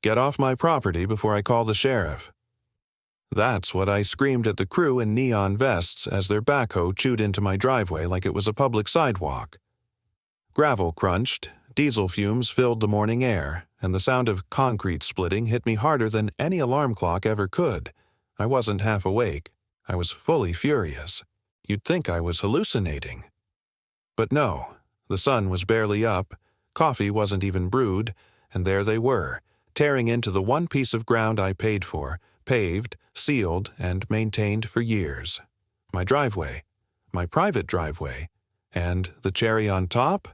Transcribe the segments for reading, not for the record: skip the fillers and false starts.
Get off my property before I call the sheriff." That's what I screamed at the crew in neon vests as their backhoe chewed into my driveway like it was a public sidewalk. Gravel crunched, diesel fumes filled the morning air, and the sound of concrete splitting hit me harder than any alarm clock ever could. I wasn't half awake. I was fully furious. You'd think I was hallucinating. But no, the sun was barely up, coffee wasn't even brewed, and there they were, tearing into the one piece of ground I paid for, paved, sealed, and maintained for years. My driveway, my private driveway, and the cherry on top?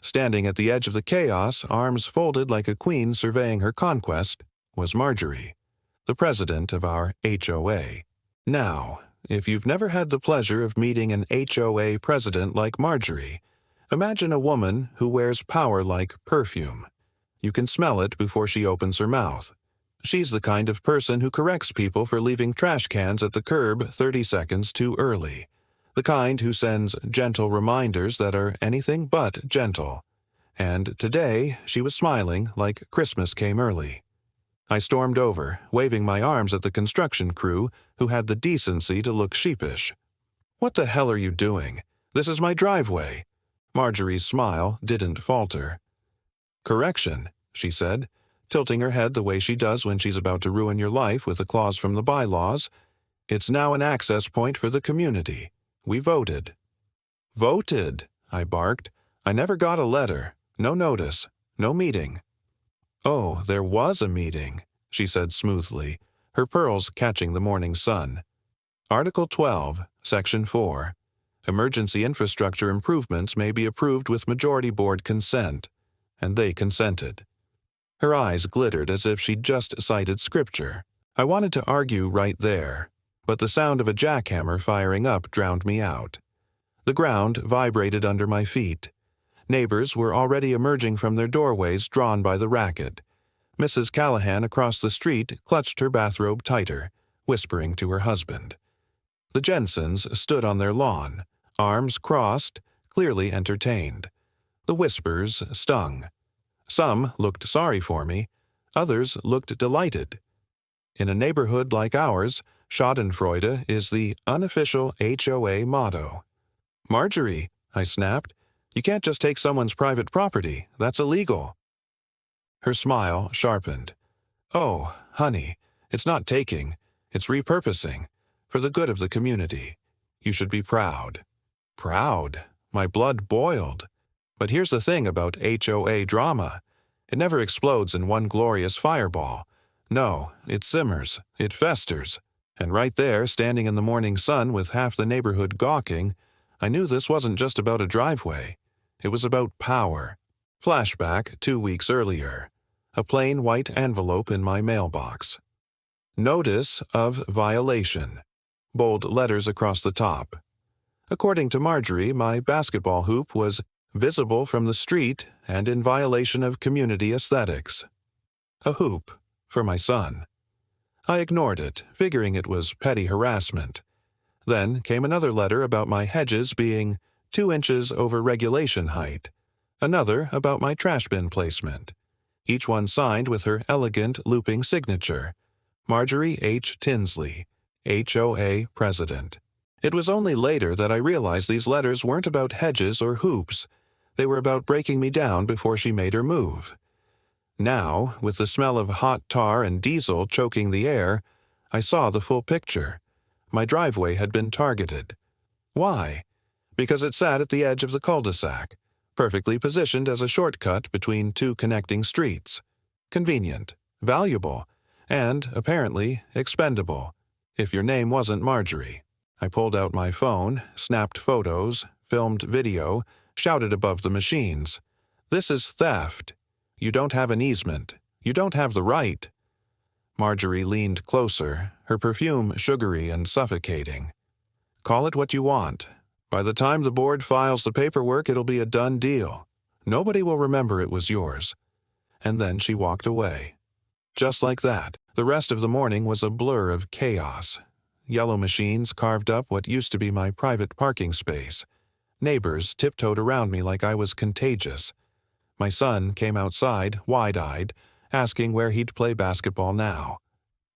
Standing at the edge of the chaos, arms folded like a queen surveying her conquest, was Marjorie, the president of our HOA. Now, if you've never had the pleasure of meeting an HOA president like Marjorie, imagine a woman who wears power like perfume. You can smell it before she opens her mouth. She's the kind of person who corrects people for leaving trash cans at the curb 30 seconds too early. The kind who sends gentle reminders that are anything but gentle. And today, she was smiling like Christmas came early. I stormed over, waving my arms at the construction crew, who had the decency to look sheepish. "What the hell are you doing? This is my driveway." Marjorie's smile didn't falter. "Correction," she said, tilting her head the way she does when she's about to ruin your life with a clause from the bylaws. "It's now an access point for the community. We voted." "Voted?" I barked. "I never got a letter. No notice. No meeting." "Oh, there was a meeting," she said smoothly, her pearls catching the morning sun. "Article 12, Section 4. Emergency infrastructure improvements may be approved with majority board consent." And they consented. Her eyes glittered as if she'd just cited scripture. I wanted to argue right there, but the sound of a jackhammer firing up drowned me out. The ground vibrated under my feet. Neighbors were already emerging from their doorways drawn by the racket. Mrs. Callahan across the street clutched her bathrobe tighter, whispering to her husband. The Jensens stood on their lawn, arms crossed, clearly entertained. The whispers stung. Some looked sorry for me, others looked delighted. In a neighborhood like ours, Schadenfreude is the unofficial HOA motto. "Marjorie," I snapped, "you can't just take someone's private property. That's illegal." Her smile sharpened. "Oh, honey, it's not taking, it's repurposing, for the good of the community. You should be proud." Proud? My blood boiled. But here's the thing about HOA drama. It never explodes in one glorious fireball. No, it simmers, it festers. And right there, standing in the morning sun with half the neighborhood gawking, I knew this wasn't just about a driveway. It was about power. Flashback 2 weeks earlier. A plain white envelope in my mailbox. Notice of violation. Bold letters across the top. According to Marjorie, my basketball hoop was visible from the street and in violation of community aesthetics. A hoop for my son. I ignored it, figuring it was petty harassment. Then came another letter about my hedges being 2 inches over regulation height. Another about my trash bin placement. Each one signed with her elegant looping signature. Marjorie H. Tinsley, HOA President. It was only later that I realized these letters weren't about hedges or hoops. They were about breaking me down before she made her move. Now, with the smell of hot tar and diesel choking the air, I saw the full picture. My driveway had been targeted. Why? Because it sat at the edge of the cul-de-sac, perfectly positioned as a shortcut between 2 connecting streets. Convenient, valuable, and, apparently, expendable, if your name wasn't Marjorie. I pulled out my phone, snapped photos, filmed video, shouted above the machines. "This is theft. You don't have an easement. You don't have the right." Marjorie leaned closer, her perfume sugary and suffocating. "Call it what you want. By the time the board files the paperwork, it'll be a done deal. Nobody will remember it was yours." And then she walked away. Just like that, the rest of the morning was a blur of chaos. Yellow machines carved up what used to be my private parking space. Neighbors tiptoed around me like I was contagious. My son came outside, wide-eyed, asking where he'd play basketball now.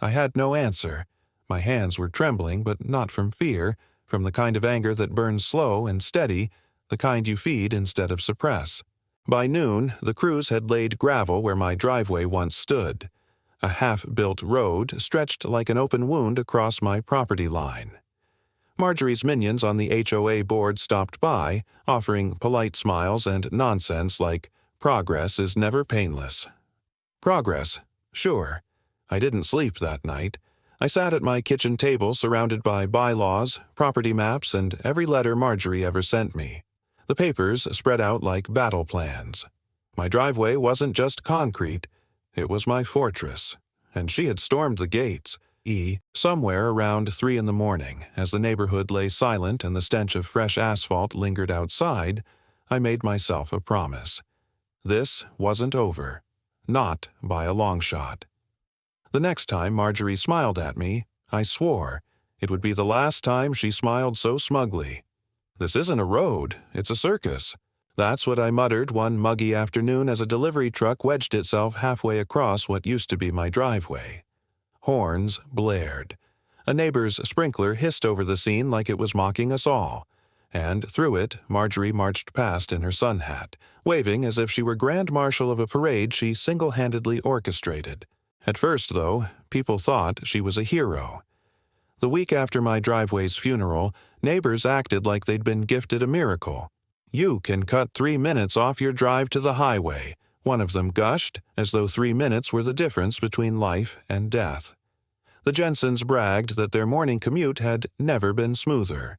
I had no answer. My hands were trembling, but not from fear, from the kind of anger that burns slow and steady, the kind you feed instead of suppress. By noon, the crews had laid gravel where my driveway once stood. A half-built road stretched like an open wound across my property line. Marjorie's minions on the HOA board stopped by, offering polite smiles and nonsense like, "Progress is never painless." Progress? Sure. I didn't sleep that night. I sat at my kitchen table surrounded by bylaws, property maps, and every letter Marjorie ever sent me. The papers spread out like battle plans. My driveway wasn't just concrete, it was my fortress, and she had stormed the gates. Somewhere around 3 in the morning, as the neighborhood lay silent and the stench of fresh asphalt lingered outside, I made myself a promise. This wasn't over. Not by a long shot. The next time Marjorie smiled at me, I swore it would be the last time she smiled so smugly. This isn't a road, it's a circus. That's what I muttered one muggy afternoon as a delivery truck wedged itself halfway across what used to be my driveway. Horns blared. A neighbor's sprinkler hissed over the scene like it was mocking us all, and through it Marjorie marched past in her sun hat, waving as if she were grand marshal of a parade she single-handedly orchestrated. At first, though, people thought she was a hero. The week after my driveway's funeral, neighbors acted like they'd been gifted a miracle. "You can cut 3 minutes off your drive to the highway," one of them gushed, as though 3 minutes were the difference between life and death. The Jensens bragged that their morning commute had never been smoother.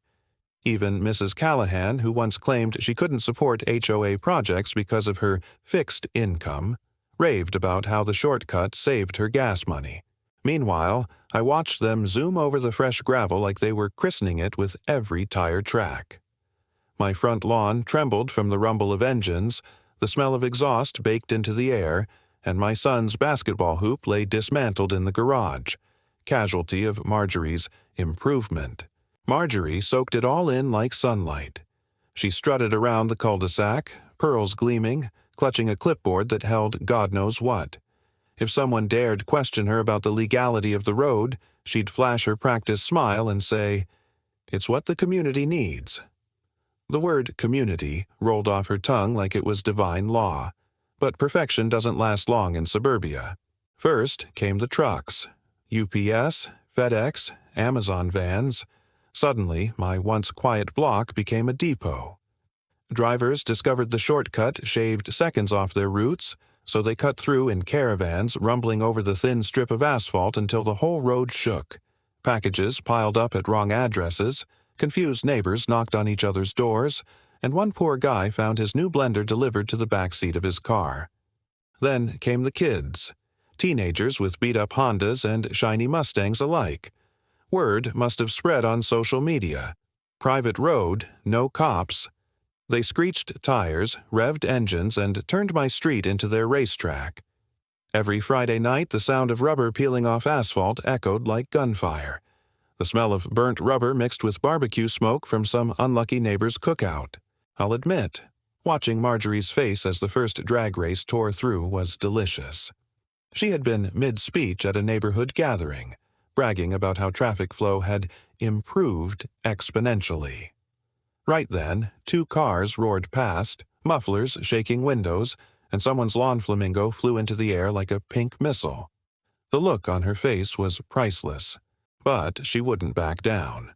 Even Mrs. Callahan, who once claimed she couldn't support HOA projects because of her fixed income, raved about how the shortcut saved her gas money. Meanwhile, I watched them zoom over the fresh gravel like they were christening it with every tire track. My front lawn trembled from the rumble of engines, the smell of exhaust baked into the air, and my son's basketball hoop lay dismantled in the garage, casualty of Marjorie's improvement. Marjorie soaked it all in like sunlight. She strutted around the cul-de-sac, pearls gleaming, clutching a clipboard that held God knows what. If someone dared question her about the legality of the road, she'd flash her practiced smile and say, "It's what the community needs." The word community rolled off her tongue like it was divine law, but perfection doesn't last long in suburbia. First came the trucks, UPS, FedEx, Amazon vans. Suddenly, my once quiet block became a depot. Drivers discovered the shortcut shaved seconds off their routes, so they cut through in caravans, rumbling over the thin strip of asphalt until the whole road shook. Packages piled up at wrong addresses, confused neighbors knocked on each other's doors, and one poor guy found his new blender delivered to the back seat of his car. Then came the kids, teenagers with beat-up Hondas and shiny Mustangs alike. Word must have spread on social media. Private road, no cops. They screeched tires, revved engines, and turned my street into their racetrack. Every Friday night, the sound of rubber peeling off asphalt echoed like gunfire. The smell of burnt rubber mixed with barbecue smoke from some unlucky neighbor's cookout. I'll admit, watching Marjorie's face as the first drag race tore through was delicious. She had been mid-speech at a neighborhood gathering, bragging about how traffic flow had improved exponentially. Right then, 2 cars roared past, mufflers shaking windows, and someone's lawn flamingo flew into the air like a pink missile. The look on her face was priceless, but she wouldn't back down.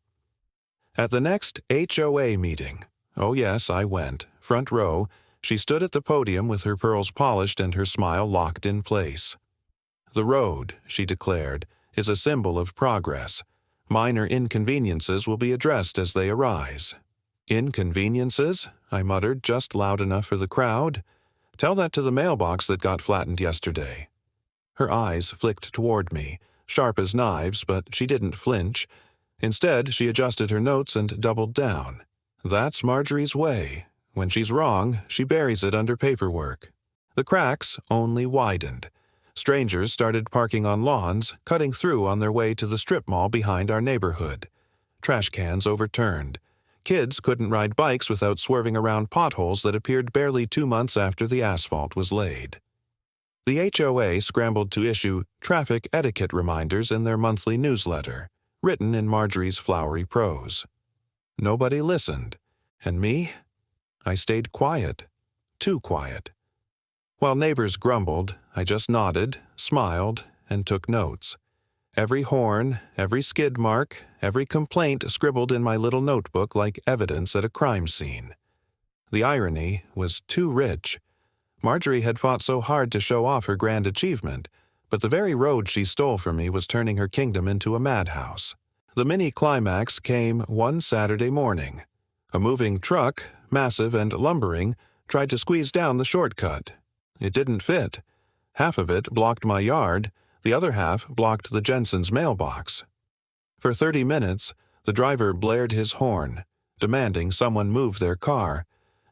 At the next HOA meeting, oh yes, I went, front row, she stood at the podium with her pearls polished and her smile locked in place. "The road," she declared, "is a symbol of progress. Minor inconveniences will be addressed as they arise." "Inconveniences?" I muttered, just loud enough for the crowd. "Tell that to the mailbox that got flattened yesterday." Her eyes flicked toward me, sharp as knives, but she didn't flinch. Instead, she adjusted her notes and doubled down. That's Marjorie's way. When she's wrong, she buries it under paperwork. The cracks only widened. Strangers started parking on lawns, cutting through on their way to the strip mall behind our neighborhood. Trash cans overturned. Kids couldn't ride bikes without swerving around potholes that appeared barely 2 months after the asphalt was laid. The HOA scrambled to issue traffic etiquette reminders in their monthly newsletter, written in Marjorie's flowery prose. Nobody listened, and me? I stayed quiet, too quiet. While neighbors grumbled, I just nodded, smiled, and took notes. Every horn, every skid mark, every complaint scribbled in my little notebook like evidence at a crime scene. The irony was too rich. Marjorie had fought so hard to show off her grand achievement, but the very road she stole from me was turning her kingdom into a madhouse. The mini-climax came one Saturday morning. A moving truck, massive and lumbering, tried to squeeze down the shortcut. It didn't fit. Half of it blocked my yard, the other half blocked the Jensen's mailbox. For 30 minutes, the driver blared his horn, demanding someone move their car.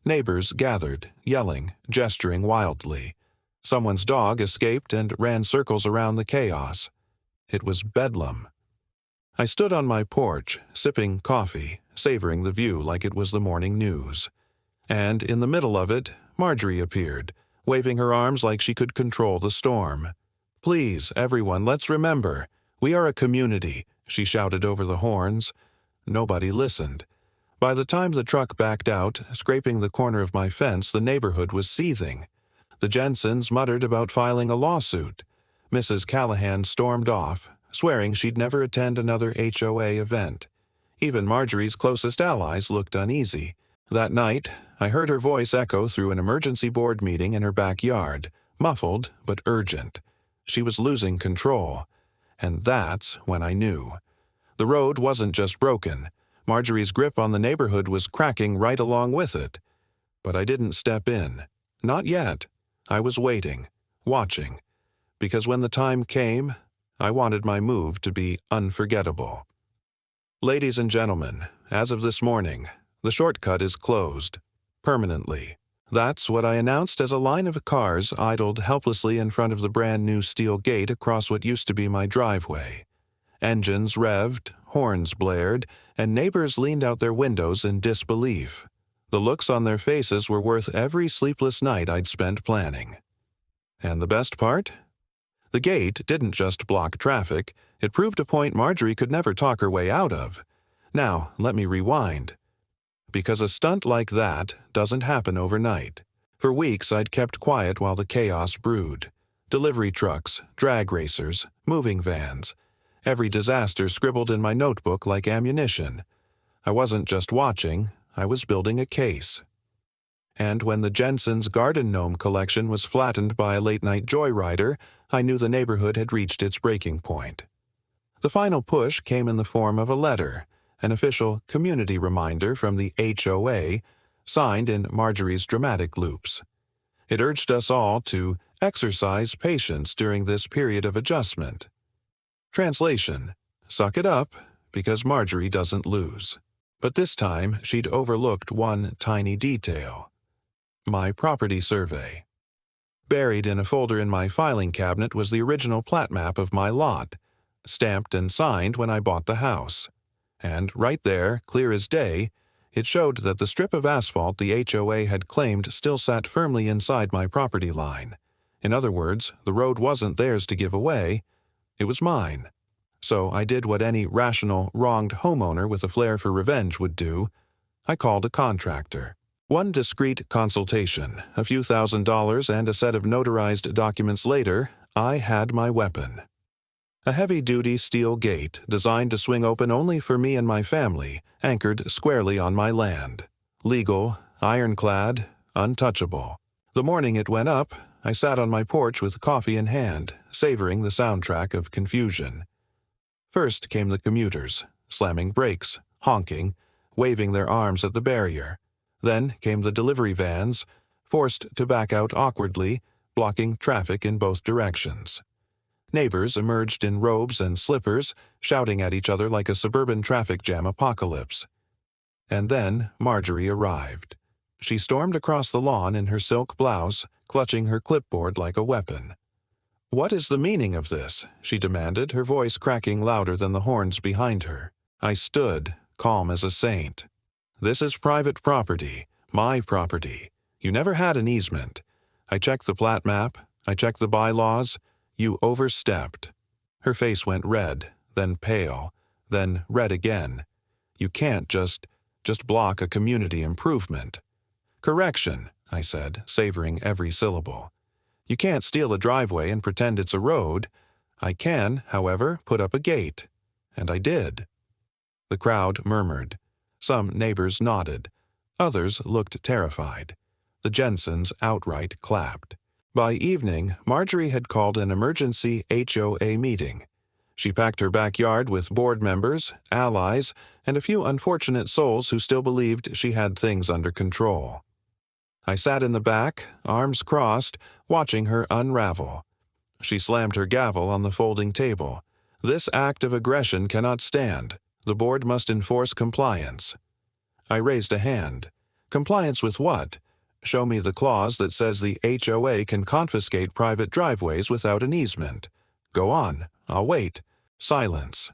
Neighbors gathered, yelling, gesturing wildly. Someone's dog escaped and ran circles around the chaos. It was bedlam. I stood on my porch, sipping coffee, savoring the view like it was the morning news. And in the middle of it, Marjorie appeared, waving her arms like she could control the storm. "Please, everyone, let's remember. We are a community," she shouted over the horns. Nobody listened. By the time the truck backed out, scraping the corner of my fence, the neighborhood was seething. The Jensens muttered about filing a lawsuit. Mrs. Callahan stormed off, swearing she'd never attend another HOA event. Even Marjorie's closest allies looked uneasy. That night, I heard her voice echo through an emergency board meeting in her backyard, muffled but urgent. She was losing control. And that's when I knew. The road wasn't just broken. Marjorie's grip on the neighborhood was cracking right along with it. But I didn't step in. Not yet. I was waiting, watching. Because when the time came, I wanted my move to be unforgettable. Ladies and gentlemen, as of this morning, the shortcut is closed. Permanently. That's what I announced as a line of cars idled helplessly in front of the brand-new steel gate across what used to be my driveway. Engines revved, horns blared, and neighbors leaned out their windows in disbelief. The looks on their faces were worth every sleepless night I'd spent planning. And the best part? The gate didn't just block traffic, it proved a point Marjorie could never talk her way out of. Now, let me rewind. Because a stunt like that doesn't happen overnight. For weeks I'd kept quiet while the chaos brewed. Delivery trucks, drag racers, moving vans. Every disaster scribbled in my notebook like ammunition. I wasn't just watching, I was building a case. And when the Jensen's garden gnome collection was flattened by a late-night joyrider, I knew the neighborhood had reached its breaking point. The final push came in the form of a letter, an official community reminder from the HOA, signed in Marjorie's dramatic loops. It urged us all to exercise patience during this period of adjustment. Translation: suck it up, because Marjorie doesn't lose. But this time she'd overlooked one tiny detail. My property survey. Buried in a folder in my filing cabinet was the original plat map of my lot, stamped and signed when I bought the house. And right there, clear as day, it showed that the strip of asphalt the HOA had claimed still sat firmly inside my property line. In other words, the road wasn't theirs to give away, it was mine. So I did what any rational, wronged homeowner with a flair for revenge would do. I called a contractor. One discreet consultation, a few $1,000s, and a set of notarized documents later, I had my weapon. A heavy-duty steel gate designed to swing open only for me and my family, anchored squarely on my land. Legal, ironclad, untouchable. The morning it went up, I sat on my porch with coffee in hand, savoring the soundtrack of confusion. First came the commuters, slamming brakes, honking, waving their arms at the barrier. Then came the delivery vans, forced to back out awkwardly, blocking traffic in both directions. Neighbors emerged in robes and slippers, shouting at each other like a suburban traffic jam apocalypse. And then Marjorie arrived. She stormed across the lawn in her silk blouse, clutching her clipboard like a weapon. "What is the meaning of this?" she demanded, her voice cracking louder than the horns behind her. I stood, calm as a saint. "This is private property, my property. You never had an easement. I checked the plat map. I checked the bylaws. You overstepped. Her face went red, then pale, then red again. You can't just block a community improvement. Correction, I said, savoring every syllable. You can't steal a driveway and pretend it's a road. I can, however, put up a gate. And I did. The crowd murmured. Some neighbors nodded. Others looked terrified. The Jensens outright clapped. By evening, Marjorie had called an emergency HOA meeting. She packed her backyard with board members, allies, and a few unfortunate souls who still believed she had things under control. I sat in the back, arms crossed, watching her unravel. She slammed her gavel on the folding table. This act of aggression cannot stand. The board must enforce compliance. I raised a hand. Compliance with what? Show me the clause that says the HOA can confiscate private driveways without an easement. Go on. I'll wait. Silence.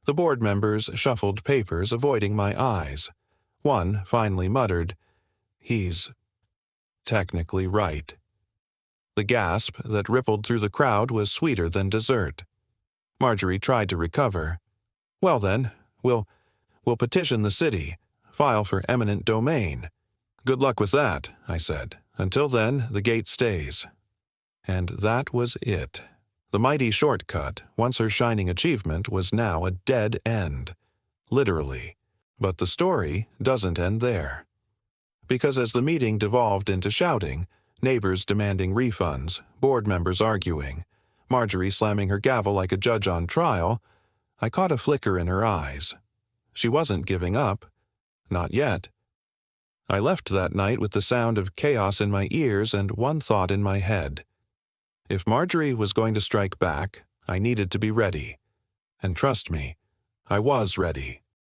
The board members shuffled papers, avoiding my eyes. One finally muttered, "He's technically right." The gasp that rippled through the crowd was sweeter than dessert. Marjorie tried to recover. "Well then, we'll petition the city, file for eminent domain." "Good luck with that," I said. "Until then, the gate stays." And that was it. The mighty shortcut, once her shining achievement, was now a dead end. Literally. But the story doesn't end there. Because as the meeting devolved into shouting, neighbors demanding refunds, board members arguing, Marjorie slamming her gavel like a judge on trial, I caught a flicker in her eyes. She wasn't giving up. Not yet. I left that night with the sound of chaos in my ears and one thought in my head. If Marjorie was going to strike back, I needed to be ready. And trust me, I was ready.